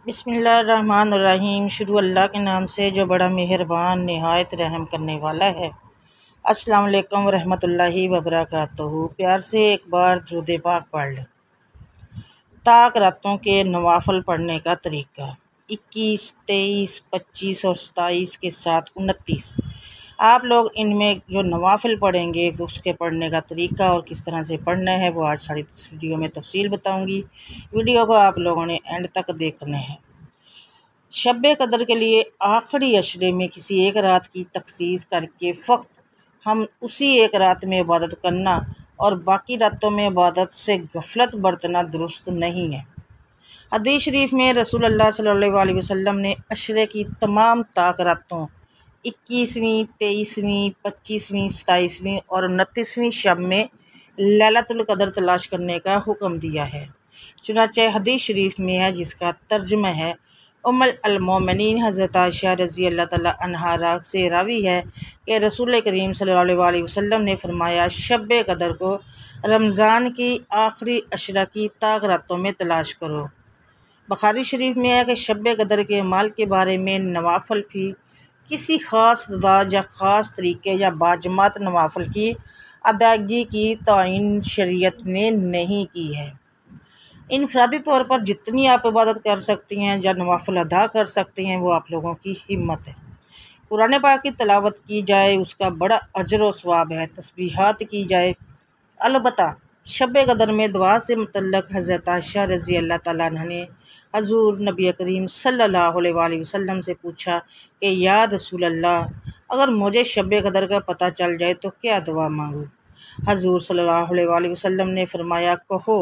बिस्मिल्लाहिर्रहमानिर्रहीम। शुरू अल्लाह के नाम से जो बड़ा मेहरबान नहायत रहम करने वाला है। अस्सलाम वालेकुम रहमतुल्लाहि व बरकातहू। प्यार से एक बार दुरूद पाक पढ़ लें। ताक रातों के नवाफिल पढ़ने का तरीका 21, 23, 25 और 27 के साथ 29। आप लोग इनमें जो नवाफिल पढ़ेंगे उसके पढ़ने का तरीका और किस तरह से पढ़ना है वो आज सारी वीडियो में तफसील बताऊंगी। वीडियो को आप लोगों ने एंड तक देखना है। शब कदर के लिए आखिरी अशरे में किसी एक रात की तखसीस करके फ़क्त हम उसी एक रात में इबादत करना और बाकी रातों में इबादत से गफलत बरतना दुरुस्त नहीं है। हदीस शरीफ में रसूलुल्लाह सल्लल्लाहु अलैहि वसल्लम ने अशरे की तमाम ताक रातों 21वीं, 23वीं, 25वीं, 27वीं और 29वीं शब में लैलतुल कदर तलाश करने का हुक्म दिया है। चुनांचे हदीस शरीफ में है जिसका तर्जुमा है उम्मुल मोमिनीन हज़रत आयशा रज़ी अल्लाह तआला अन्हा से रावी है कि रसूल करीम सल्लल्लाहु अलैहि वसल्लम ने फरमाया, शब कदर को रमज़ान की आखिरी अशरा की ताक रातों में तलाश करो। बुखारी शरीफ में है कि शब कदर के माल के बारे में नवाफिल की किसी ख़ास तादाद या ख़ास तरीके या बाजमात नवाफिल की अदायगी की तौहीन शरीयत ने नहीं की है। इनफरादी तौर पर जितनी आप इबादत कर सकती हैं या नवाफिल अदा कर सकती हैं वो आप लोगों की हिम्मत है। कुरान पाक की तिलावत की जाए उसका बड़ा अजर व सवाब है। तस्बीहात की जाए। अलबत्ता शब कदर में दुआ से मुतल्लक हज़रत आयशा रज़ी अल्लाह तआला अन्हा ने हजूर नबी करीम सल्लल्लाहु अलैहि वसल्लम से पूछा कि या रसूल अल्लाह, अगर मुझे शब कदर का पता चल जाए तो क्या दुआ मांगूँ? हजूर सल्लल्लाहु अलैहि वसल्लम ने फरमाया, कहो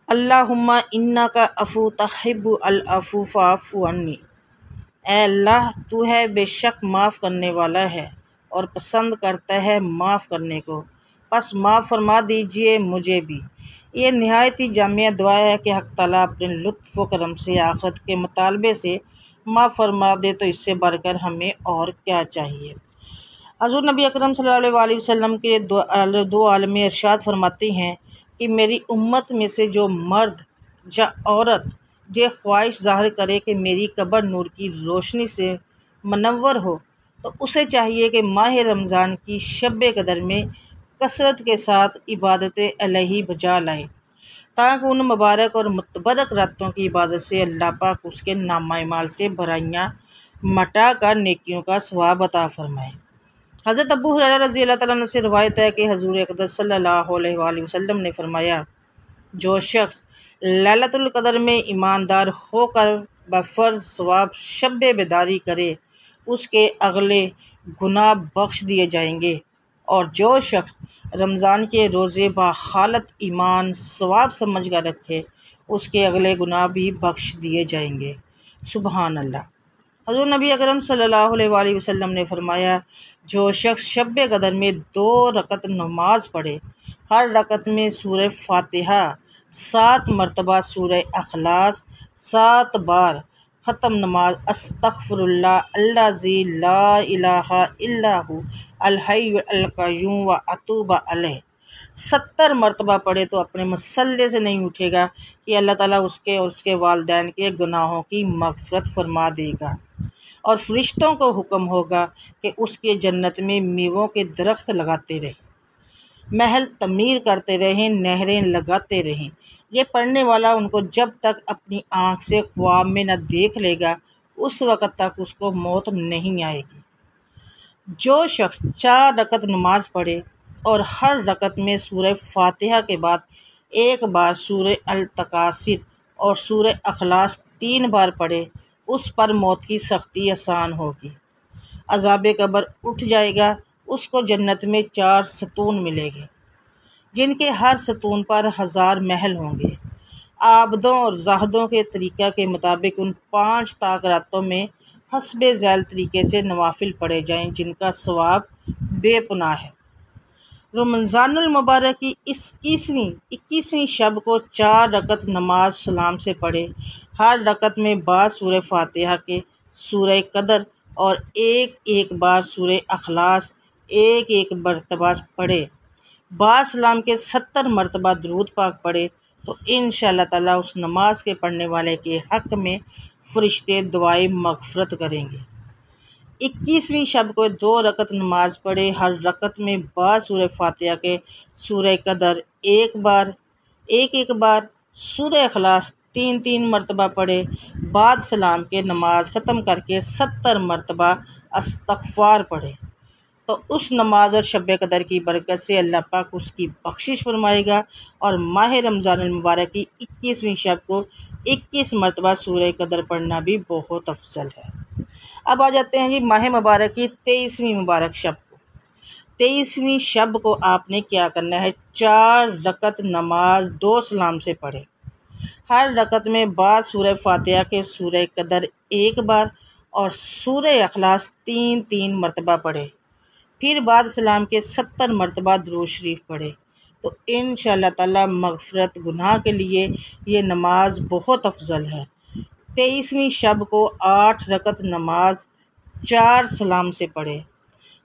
अल्लाहुम्मा इन्नका अफ़ू तुहिब्बु अल अफ़ू फ़अफ़ु अन्नी। ऐ अल्लाह, तू है बेशक माफ़ करने वाला है और पसंद करता है माफ़ करने को, बस माफ़ फरमा दीजिए मुझे भी। ये नहायत ही जामिया दुआ है कि हक़ ताला अपने लुत्फ़ व करम से आखिरत के मुतालबे से माफ़ फरमा दे तो इससे बढ़कर हमें और क्या चाहिए। हज़ूर नबी अकरम सल्लल्लाहु अलैहि वसल्लम के दो आलम इरशाद फरमाती हैं कि मेरी उम्मत में से जो मर्द या औरत ये ख्वाहिश ज़ाहिर करे कि मेरी कब्र नूर की रोशनी से मनव्वर हो तो उसे चाहिए कि माह रमज़ान की शब कदर में कसरत के साथ इबादत अलही बजा लाए ताकि उन मुबारक और मुतबरक रातों की इबादत से अल्लाह पाक उसके नामाएमाल से बुराइयाँ मटा कर नेकियों का सवाब अता फरमाए। हज़रत अबू हुरैरा रज़ी अल्लाह तआला अन्हु से रवायत है कि हज़ूर अक़दस सल्लल्लाहु अलैहि वसल्लम ने फरमाया, जो शख्स लैलतुल कदर में ईमानदार होकर बफ़र्ज़ सवाब शब बेदारी करे उसके अगले गुनाह बख्श दिए जाएंगे, और जो शख्स रमज़ान के रोज़े बाखालत ईमान सवाब समझ कर रखे उसके अगले गुनाह भी बख्श दिए जाएंगे। सुबहान अल्लाह। हज़ूर नबी अकरम सल्लल्लाहु अलैहि वसल्लम ने फरमाया, जो शख्स शब कदर में 2 रकत नमाज पढ़े, हर रकत में सूरह फातिहा 7 मरतबा, सूरह अखलास 7 बार ख़त्म नमाज अस्तग़फ़िरुल्लाह अल्लज़ी ला इलाहा इल्ला हु अल हय्युल क़य्यूम व अतूबु अलैह 70 मरतबा पढ़े तो अपने मसल्ले से नहीं उठेगा कि अल्लाह ताला उसके और उसके वालिदैन के गुनाहों की मग़फ़िरत फरमा देगा, और फरिश्तों को हुक्म होगा कि उसके जन्नत में मेवों के दरख्त लगाते रहें, महल तमीर करते रहें, नहरें लगाते रहें। ये पढ़ने वाला उनको जब तक अपनी आँख से ख्वाब में न देख लेगा उस वक़्त तक उसको मौत नहीं आएगी। जो शख्स 4 रकत नमाज पढ़े और हर रकत में सूरह फातिहा के बाद 1 बार सूरह अल तकासिर और सूरह अखलास 3 बार पढ़े उस पर मौत की सख्ती आसान होगी। अज़ाब कब्र उठ जाएगा, उसको जन्नत में 4 सतून मिलेंगे जिनके हर सतून पर 1000 महल होंगे। आबदों और जाहदों के तरीक़ा के मुताबिक उन 5 ताक रातों में हस्बे ज़ैल तरीके से नवाफिल पढ़े जाएं जिनका सवाब बेपनाह है। रमज़ानुल मुबारक की 21वीं शब को 4 रकत नमाज सलाम से पढ़े, हर रकत में बाद सूरह फातिहा के सूरह कदर और 1 बार सूरह अखलास 1 मरतबा पढ़े, बाद सलाम के 70 मरतबा दुरूद पाक पढ़े, तो इंशाअल्लाह ताला उस नमाज के पढ़ने वाले के हक़ में फ़रिश्ते दुआए मग़फ़िरत करेंगे। 21वीं शब को 2 रकत नमाज पढ़े, हर रकत में बाद सूरह फातिहा के सूरह कदर एक बार, सूरह इखलास 3 मरतबा पढ़े, बाद सलाम के नमाज ख़त्म करके 70 मरतबा इस्तग़फ़ार पढ़े। तो उस नमाज और शब कदर की बरकत से अल्लाह पाक उसकी बख्शिश फरमाएगा और माह रमज़ान मुबारक की 21वीं शब को 21 मरतबा सूरह कदर पढ़ना भी बहुत अफजल है। अब आ जाते हैं जी माह मुबारक की 23वीं मुबारक शब को। 23वीं शब को आपने क्या करना है, 4 रकत नमाज 2 सलाम से पढ़े, हर रकत में बाद सूरह फातिहा के सूरह कदर एक बार और सूरह इखलास 3 मरतबा पढ़े, फिर बाद सलाम के 70 मरतबा दुरूद शरीफ पढ़े। तो इंशाअल्लाह ताला मग़फ़िरत गुनाह के लिए ये नमाज बहुत अफजल है। 23वीं शब को 8 रकत नमाज 4 सलाम से पढ़े,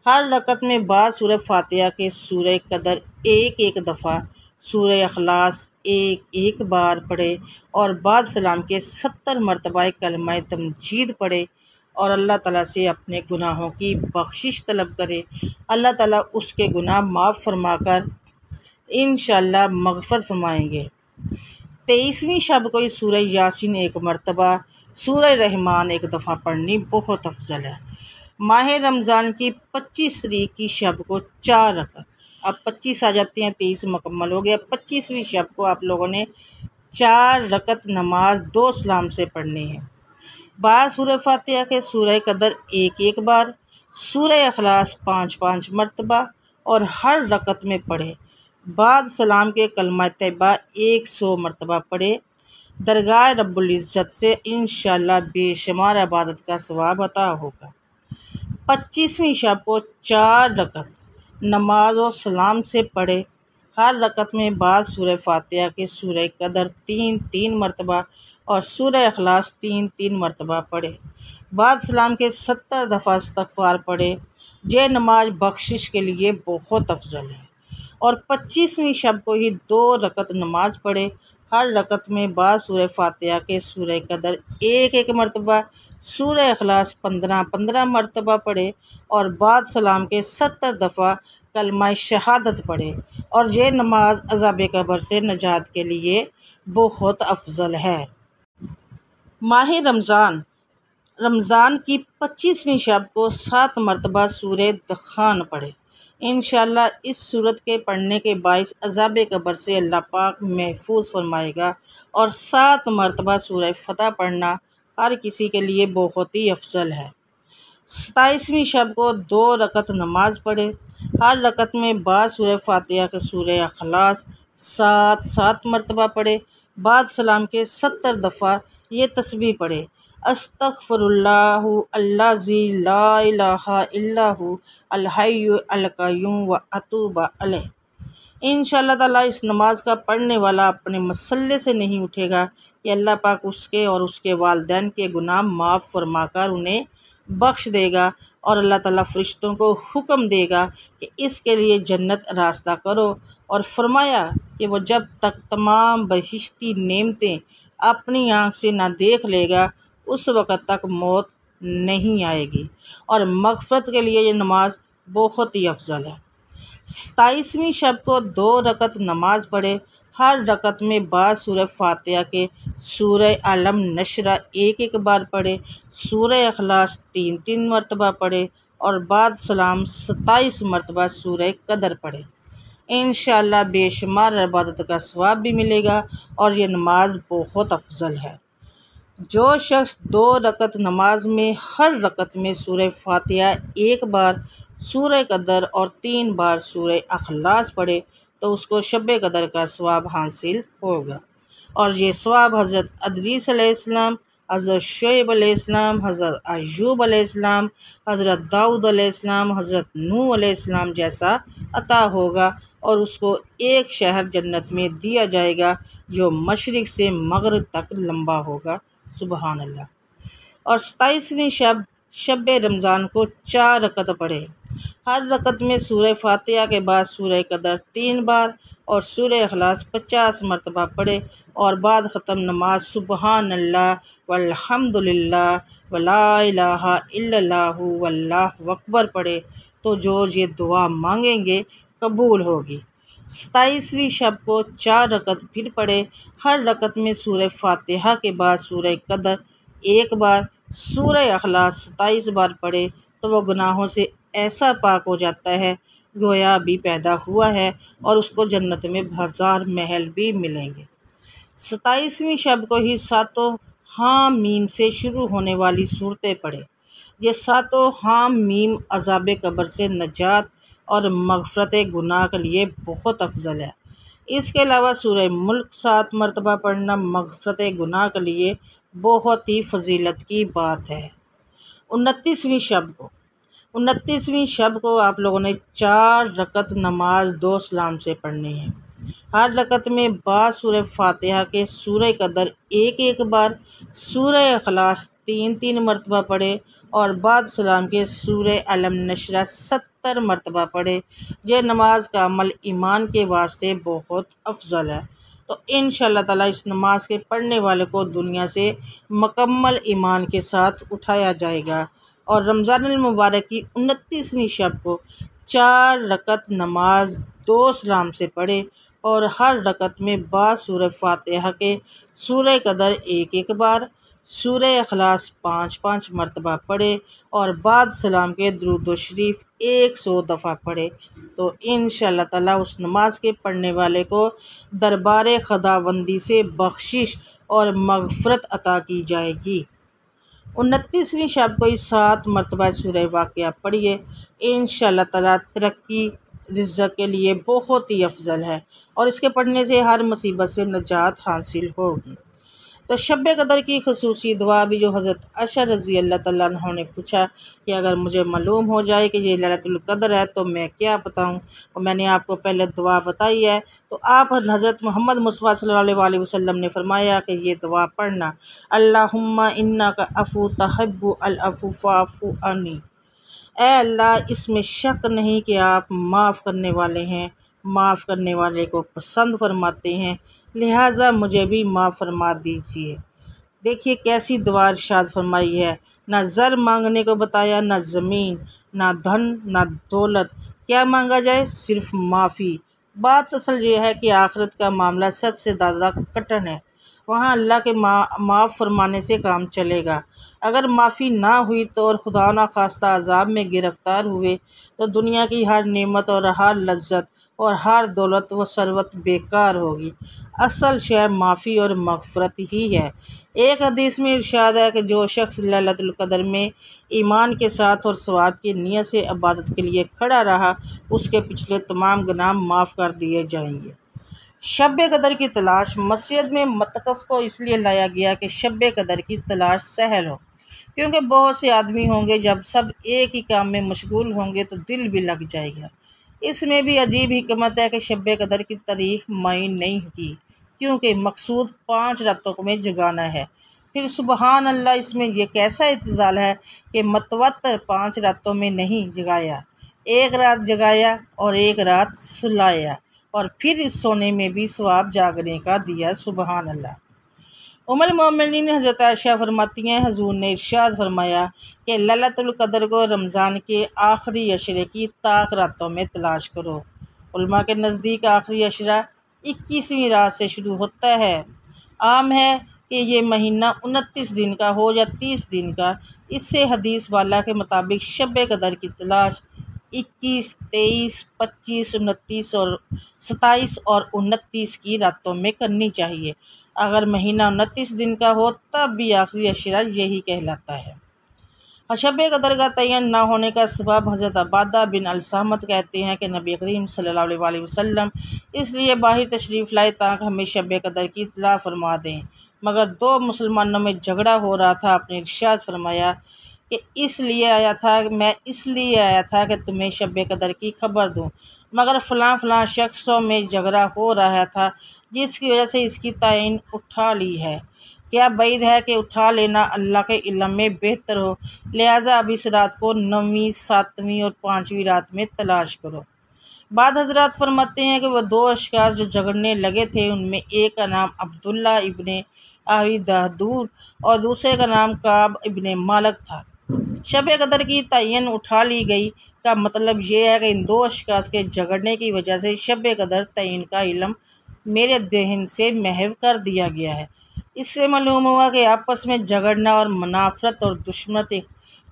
हर रकत में बाद सूरह फातिहा के सूरह कदर एक दफ़ा, सूरह इखलास एक बार पढ़े और बाद सलाम के 70 मरतबा कलमा तमजीद पढ़े और अल्लाह ताला से अपने गुनाहों की बख्शिश तलब करे। अल्लाह ताला उसके गुनाह माफ़ फरमाकर इंशाअल्लाह मग़फ़िरत फरमाएंगे। 23वीं शब को सूरह यासीन 1 मरतबा, सूरह रहमान 1 दफ़ा पढ़नी बहुत अफजल है। माह रमज़ान की 25 तारीख की शब को 4 रकत, अब 25 आ जाते हैं, 23 मुकम्मल हो गया। 25वीं शब को आप लोगों ने 4 रकत नमाज 2 सलाम से पढ़नी है, बाद सूरह फातिहा के सूरह कदर एक बार, सूरह इखलास 5 मरतबा और हर रकत में पढ़े, बाद सलाम के कलमा तैयबा 100 मरतबा पढ़े। दरगाह रब्बुल इज़्ज़त से इंशाअल्लाह बेशुमार इबादत का सवाब अता होगा। 25वीं शब को 4 रकत नमाज और सलाम से पढ़े, हर रकत में बाद सूरह फातिहा के सूरह कदर 3 मरतबा और सूरह इखलास 3 मरतबा पढ़े, बाद सलाम के 70 दफ़ा इस्तग़फ़ार पढ़े। ये नमाज बख्शिश के लिए बहुत अफजल है। और 25वीं शब को ही 2 रकत नमाज पढ़े, हर रकत में बाद सूरह फातिहा के सूरह कदर एक मरतबा, सूरह इखलास 15 मरतबा पढ़े और बाद सलाम के 70 दफ़ा कलमा शहादत पढ़े। और ये नमाज अज़ाब कब्र से नजात के लिए बहुत अफजल है। माह रमज़ान की 25वीं शब को 7 मरतबा सूरह दखान पढ़े। इंशाअल्लाह इस सूरत के पढ़ने के बाइस अज़ाब कब्र से अल्लाह पाक महफूज फरमाएगा और 7 मरतबा सूरह फतह पढ़ना हर किसी के लिए बहुत ही अफजल है। 27वीं शब को 2 रकत नमाज पढ़े, हर रकत में बाद सूरह फातिहा के सूरह इखलास 7 मरतबा पढ़े, बाद सलाम के 70 दफ़ा ये तस्बीह पढ़े, अस्तग़फ़िरुल्लाहु अल्लज़ी ला इलाहा इल्लहु अल हय्यु अल क़य्यूम व अतूबु अलैह। इंशाअल्लाह ताला इस नमाज का पढ़ने वाला अपने मसल्ले से नहीं उठेगा कि अल्लाह पाक उसके और उसके वालिदैन के गुनाह माफ़ फरमाकर उन्हें बख्श देगा और अल्लाह ताला फरिश्तों को हुक्म देगा कि इसके लिए जन्नत रास्ता करो। और फरमाया कि वो जब तक तमाम बहिश्ती नेमतें अपनी आँख से ना देख लेगा उस वक़्त तक मौत नहीं आएगी। और मग़फ़िरत के लिए ये नमाज बहुत ही अफजल है। 27वीं शब को 2 रकत नमाज पढ़े, हर रकत में बाद सूरह फातिहा के सूरह अलम नशरा एक बार पढ़े, सूरह इखलास 3 मरतबा पढ़े और बाद सलाम 27 मरतबा सूरह कदर पढ़े। इंशाअल्लाह बेशुमार इबादत का सवाब भी मिलेगा और ये नमाज बहुत अफजल है। जो शख्स 2 रकत नमाज में हर रकत में सूरह फातिहा एक बार, सूरह कदर और 3 बार सूरह इखलास पढ़े तो उसको शब कदर का सवाब हासिल होगा। और ये सवाब हज़रत अदरीस अलैहिस्सलाम, हज़रत शुएब अलैहिस्सलाम, हज़रत अय्यूब अलैहिस्सलाम, हज़रत दाऊद अलैहिस्सलाम, हज़रत नूह अलैहिस्सलाम जैसा अता होगा और उसको एक शहर जन्नत में दिया जाएगा जो मशरिक़ से मग़रिब तक लंबा होगा। सुबहान अल्लाह। और 27वीं शब शब रमज़ान को 4 रकत पढ़े। हर रकत में सूरह फातिहा के बाद सूरह कदर 3 बार और सूरह इखलास 50 मरतबा पढ़े और बाद ख़त्म नमाज सुबहान अल्लाह वल्हम्दुलिल्लाह वला इलाहा इल्लल्लाहु वल्लाहु अकबर पढ़े तो जो ये दुआ मांगेंगे कबूल होगी। 27वीं शब को 4 रकत फिर पढ़े। हर रकत में सूरह फातिहा के बाद सूरह कदर 1 बार, सूरह इखलास 27 बार पढ़े तो वह गुनाहों से ऐसा पाक हो जाता है गोया भी पैदा हुआ है और उसको जन्नत में 1000 महल भी मिलेंगे। 27वीं शब को ही 7 हाम मीम से शुरू होने वाली सूरतें पढ़े। ये 7 हाम मीम अज़ाब कब्र से नजात और मग़फ़रत गुनाह के लिए बहुत अफजल है। इसके अलावा सूरह मुल्क 7 मरतबा पढ़ना मग़फ़रत गुनाह के लिए बहुत ही फजीलत की बात है। 29वीं शब को आप लोगों ने 4 रकत नमाज 2 सलाम से पढ़नी है। हर रकत में बाद सूरह फातिहा के सूरह कदर 1 बार, सूरह इखलास 3 मरतबा पढ़े और बाद सलाम के सूरह अलम नशरा 70 मरतबा पढ़े। यह नमाज का अमल ईमान के वास्ते बहुत अफजल है। तो इंशाअल्लाह ताला इस नमाज के पढ़ने वाले को दुनिया से मुकम्मल ईमान के साथ उठाया जाएगा। और रमज़ानुल मुबारक की 29वीं शब को 4 रकत नमाज 2 सलाम से पढ़े और हर रकत में बाद सूरह फातिहा के सूरह कदर 1 बार, सूरह इखलास 5 मरतबा पढ़े और बाद सलाम के दुरूद शरीफ 100 दफ़ा पढ़े तो इंशाअल्लाह ताला उस नमाज के पढ़ने वाले को दरबार खुदावंदी से बख्शिश और मग़फ़रत अता की जाएगी। 29वीं शब को 7 मरतबा सूरह वाक़िया पढ़िए। इंशाअल्लाह ताला तरक्की रिज़्क़ के लिए बहुत ही अफजल है और इसके पढ़ने से हर मुसीबत से निजात हासिल होगी। तो शब कदर की खसूसी दुआ भी जो हज़रत आयशा रज़ी अल्लाह तआला अन्हा ने पूछा कि अगर मुझे मालूम हो जाए कि ये लैलतुल कदर है तो मैं क्या बताऊं, और मैंने आपको पहले दुआ बताई है। तो आप हज़रत मोहम्मद मुस्तफ़ा सल्लल्लाहु अलैहि वसल्लम ने फरमाया कि ये दुआ पढ़ना, अल्लाहुम्मा इन्नका अफ़ू तुहिब्बु अल अफ़ू फ़अफ़ू अन्नी। ऐ अल्लाह, इसमें शक नहीं कि आप माफ़ करने वाले हैं, माफ़ करने वाले को पसंद फरमाते हैं, लिहाजा मुझे भी माफ़ फरमा दीजिए। देखिए कैसी दुआ इरशाद फरमाई है। ना ज़र मांगने को बताया, ना ज़मीन, ना धन, ना दौलत। क्या मांगा जाए? सिर्फ माफ़ी। बात असल ये है कि आखिरत का मामला सबसे ज़्यादा कठिन है। वहाँ अल्लाह के माफ़ फरमाने से काम चलेगा। अगर माफ़ी ना हुई तो और खुदा ना खास्ता अज़ाब में गिरफ़्तार हुए तो दुनिया की हर नेमत और हर लज्जत और हर दौलत व सरवत बेकार होगी। असल शय माफ़ी और मग़फ़रत ही है। एक हदीस में इरशाद है कि जो शख्स लैलतुल कदर में ईमान के साथ और सवाब की नीयत से इबादत के लिए खड़ा रहा, उसके पिछले तमाम गुनाह माफ़ कर दिए जाएंगे। शब कदर की तलाश मस्जिद में मतकफ़ को इसलिए लाया गया कि शब कदर की तलाश सहल हो, क्योंकि बहुत से आदमी होंगे, जब सब एक ही काम में मशगूल होंगे तो दिल भी लग जाएगा। इसमें भी अजीब हिकमत है कि शब कदर की तारीख मुअय्यन नहीं की, क्योंकि मकसूद 5 रातों में जगाना है। फिर सुबहान अल्लाह, इसमें यह कैसा इत्तिदाल है कि मतवत्तर 5 रातों में नहीं जगाया, एक रात जगाया और एक रात सुलाया और फिर इस सोने में भी सवाब जागने का दिया। सुबहान अल्लाह। उम्मुल मोमिनीन हज़रत आयशा फरमाती हैं, हुज़ूर ने इरशाद फरमाया कि लैलतुल कदर को रमज़ान के आखिरी अशरे की ताक रातों में तलाश करो। उलमा के नज़दीक आखिरी अशरा 21वीं रात से शुरू होता है। आम है कि ये महीना 29 दिन का हो या 30 दिन का। इससे हदीस वाला के मुताबिक शब कदर की तलाश 21, 23, 25, 29 और 27 और 29 की रातों में करनी चाहिए। अगर महीना 29 दिन का हो तब भी आखिरी अशरा यही कहलाता है। शब कदर का तयन ना होने का सबब हज़रत अबादा बिन अल-सामत कहते हैं कि नबी करीम सल्लल्लाहु अलैहि वसल्लम इसलिए बाहर तशरीफ़ लाए ताकि हमें शब कदर की इत्तला फरमा दें, मगर 2 मुसलमानों में झगड़ा हो रहा था। आपने इरशाद फरमाया कि मैं इसलिए आया था कि तुम्हें शब कदर की खबर दूं, मगर फ़लाँ शख्सों में झगड़ा हो रहा था जिसकी वजह से इसकी तायीन उठा ली है। क्या बैद है कि उठा लेना अल्लाह के इल्म में बेहतर हो, लिहाजा अब इस रात को 9वीं 7वीं और 5वीं रात में तलाश करो। बाद हजरात फरमाते हैं कि वह 2 अशखास जो झगड़ने लगे थे, उनमें एक का नाम अब्दुल्ला इब्ने आवी दहदूर और दूसरे का नाम काब इब्ने मालक था। शब कदर की तयन उठा ली गई का मतलब ये है कि इन 2 अशखास के झगड़ने की वजह से शब कदर तयन का इल्म मेरे दहन से महव कर दिया गया है। इससे मालूम हुआ कि आपस में झगड़ना और मुनाफरत और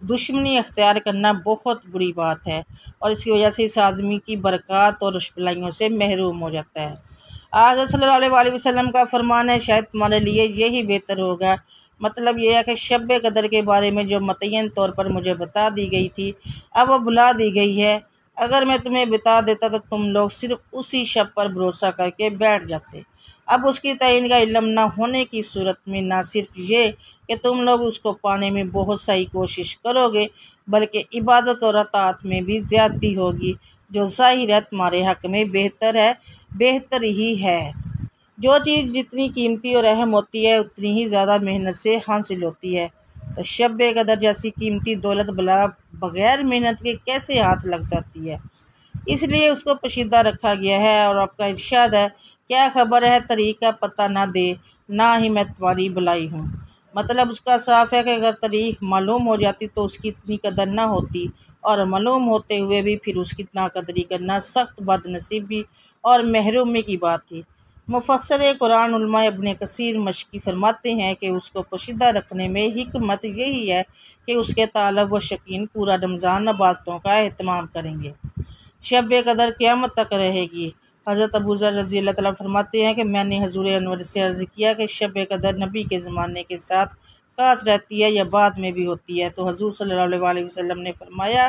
दुश्मनी अख्तियार करना बहुत बुरी बात है और इसकी वजह से इस आदमी की बरक़ात और भलाइयों से महरूम हो जाता है। आज सल्लल्लाहु अलैहि वसल्लम का फरमान है, शायद तुम्हारे लिए यही बेहतर होगा। मतलब यह है कि शब कदर के बारे में जो मुतय्यन तौर पर मुझे बता दी गई थी, अब वह भुला दी गई है। अगर मैं तुम्हें बता देता तो तुम लोग सिर्फ उसी शब पर भरोसा करके बैठ जाते। अब उसकी तयन का इल्म न होने की सूरत में न सिर्फ ये कि तुम लोग उसको पाने में बहुत सही कोशिश करोगे, बल्कि इबादत और अताअत में भी ज़्यादती होगी, जो ज़ाहिर है तुम्हारे हक़ में बेहतर ही है। जो चीज़ जितनी कीमती और अहम होती है उतनी ही ज़्यादा मेहनत से हासिल होती है। तो शब कदर जैसी कीमती दौलत भला बग़ैर मेहनत के कैसे हाथ लग सकती है, इसलिए उसको पोशीदा रखा गया है। और आपका इरशाद है, क्या खबर है तरीक़ का पता ना दे, ना ही मैं तुम्हारी भलाई हूँ। मतलब उसका साफ है कि अगर तरीक़ मालूम हो जाती तो उसकी इतनी कदर ना होती, और मालूम होते हुए भी फिर उसकी नाकदरी करना सख्त बदनसीबी और महरूमी की बात थी। मुफस्सिर कुरान उलमा इब्न कसीर मशकी फरमाते हैं कि उसको पोशीदा रखने में हिकमत यही है कि उसके तालब व शकीन पूरा रमज़ान इबादतों का एहतमाम करेंगे। शब कदर क़यामत तक रहेगी। हज़रत अबू ज़र रज़ी अल्लाह तआला फरमाते हैं कि मैंने हज़ूर अनवर से अर्ज़ किया कि शब कदर नबी के ज़माने के साथ ख़ास रहती है या बाद में भी होती है? तो हज़ूर सल्लल्लाहु अलैहि वसल्लम ने फरमाया,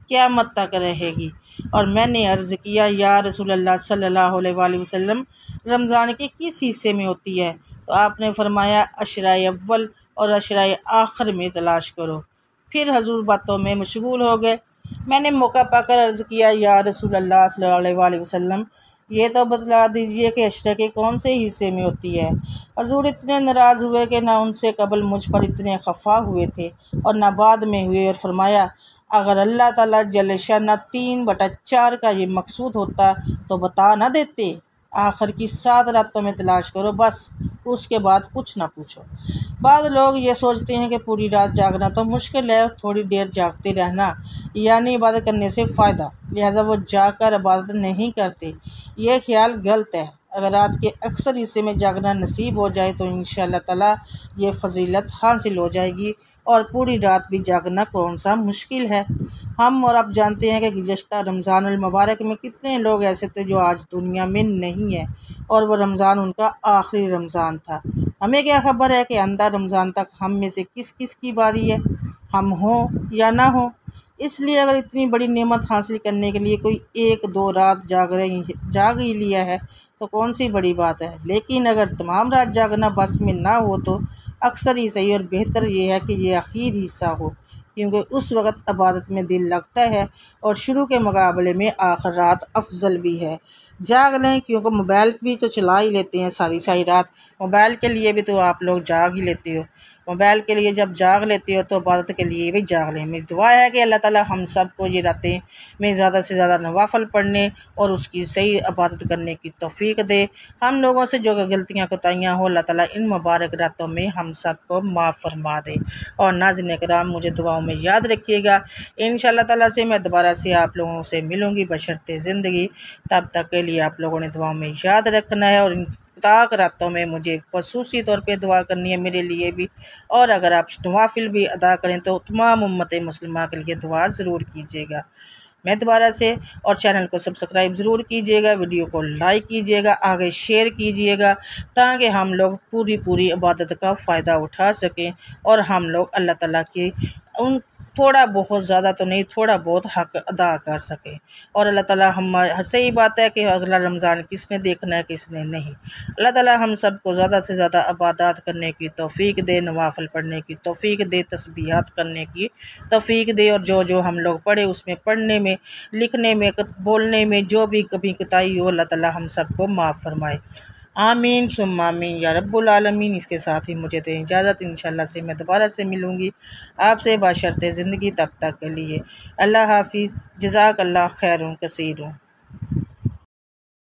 क़यामत तक रहेगी। और मैंने अर्ज़ किया, या रसूल अल्लाह सल्लल्लाहु अलैहि वसल्लम, रमज़ान के किस हिस्से में होती है? तो आपने फरमाया, अशराए अव्वल और अशराए आखिर में तलाश करो। फिर हजूर बातों में मशगूल हो गए। मैंने मौका पाकर अर्ज़ किया, या रसूल अल्लाह सल्लल्लाहु अलैहि वसल्लम, ये तो बतला दीजिए कि अशरा के कौन से हिस्से में होती है। हजूर इतने नाराज़ हुए कि ना उनसे कबल मुझ पर इतने खफा हुए थे और ना बाद में हुए, और फरमाया, अगर अल्लाह ताला जल्ल शान 3/4 का ये मकसूद होता तो बता ना देते। आखिर की 7 रातों में तलाश करो, बस उसके बाद कुछ ना पूछो। बाद लोग ये सोचते हैं कि पूरी रात जागना तो मुश्किल है, थोड़ी देर जागते रहना यानी इबादत करने से फ़ायदा, लिहाजा वो जाग कर इबादत नहीं करते। ये ख्याल गलत है। अगर रात के अक्सर हिस्से में जागना नसीब हो जाए तो इंशाअल्लाह ताला ये फजीलत हासिल हो जाएगी, और पूरी रात भी जागना कौन सा मुश्किल है। हम और आप जानते हैं कि गुज़श्ता रमज़ान अल मुबारक में कितने लोग ऐसे थे जो आज दुनिया में नहीं है, और वो रमज़ान उनका आखिरी रमज़ान था। हमें क्या खबर है कि आइंदा रमज़ान तक हम में से किस किस की बारी है, हम हों या ना हों। इसलिए अगर इतनी बड़ी नेमत हासिल करने के लिए कोई 1-2 रात जाग ही लिया है तो कौन सी बड़ी बात है। लेकिन अगर तमाम रात जागना बस में ना हो तो अक्सर ही सही, और बेहतर ये है कि ये आखिरी हिस्सा हो, क्योंकि उस वक़्त इबादत में दिल लगता है और शुरू के मुकाबले में आखिर रात अफजल भी है। जाग लें, क्योंकि मोबाइल भी तो चला ही लेते हैं सारी रात। मोबाइल के लिए भी तो आप लोग जाग ही लेते हो। मोबाइल के लिए जब जाग लेते हो तो इबादत के लिए भी जाग लें। मेरी दुआ है कि अल्लाह ताला हम सब को ये रातें में ज़्यादा से ज़्यादा नवाफल पढ़ने और उसकी सही इबादत करने की तौफीक दे। हम लोगों से जो गलतियाँ कोताहियाँ हो, अल्लाह ताला इन मुबारक रातों में हम सब को माफ़ फरमा दे। और नाज़रीन किराम, मुझे दुआओं में याद रखिएगा। इंशाअल्लाह ताला से मैं दोबारा से आप लोगों से मिलूँगी बशर्ते ज़िंदगी। तब तक के लिए आप लोगों ने दुआओं में याद रखना है, और इन ताक रातों में मुझे खसूसी तौर पे दुआ करनी है मेरे लिए भी। और अगर आप नवाफिल भी अदा करें तो तमाम उम्मत मुस्लिमा के लिए दुआ ज़रूर कीजिएगा। मैं दोबारा से, और चैनल को सब्सक्राइब ज़रूर कीजिएगा, वीडियो को लाइक कीजिएगा, आगे शेयर कीजिएगा, ताकि हम लोग पूरी इबादत का फ़ायदा उठा सकें और हम लोग अल्लाह ताला की उन थोड़ा बहुत, ज़्यादा तो नहीं, थोड़ा बहुत हक़ अदा कर सकें। और अल्लाह ताला सही बात है कि अगला रमज़ान किसने देखना है किसने नहीं। अल्लाह ताला हम सब को ज़्यादा से ज़्यादा इबादत करने की तौफ़ीक दे, नवाफिल पढ़ने की तौफ़ीक दे, तस्बीहात करने की तौफ़ीक दे, और जो हम लोग पढ़े उसमें पढ़ने में, लिखने में, बोलने में जो भी कभी कोताही हो, अल्लाह ताला हम सब को माफ़ फरमाए। आमीन सुम्मा आमीन या रब्बुल आलमीन। इसके साथ ही मुझे दें इजाज़त, इंशाल्लाह से मैं दोबारा से मिलूँगी आपसे बाशर्ते ज़िंदगी। तब तक के लिए अल्लाह हाफिज़। जज़ाकल्लाह खैरुन कसीरुन।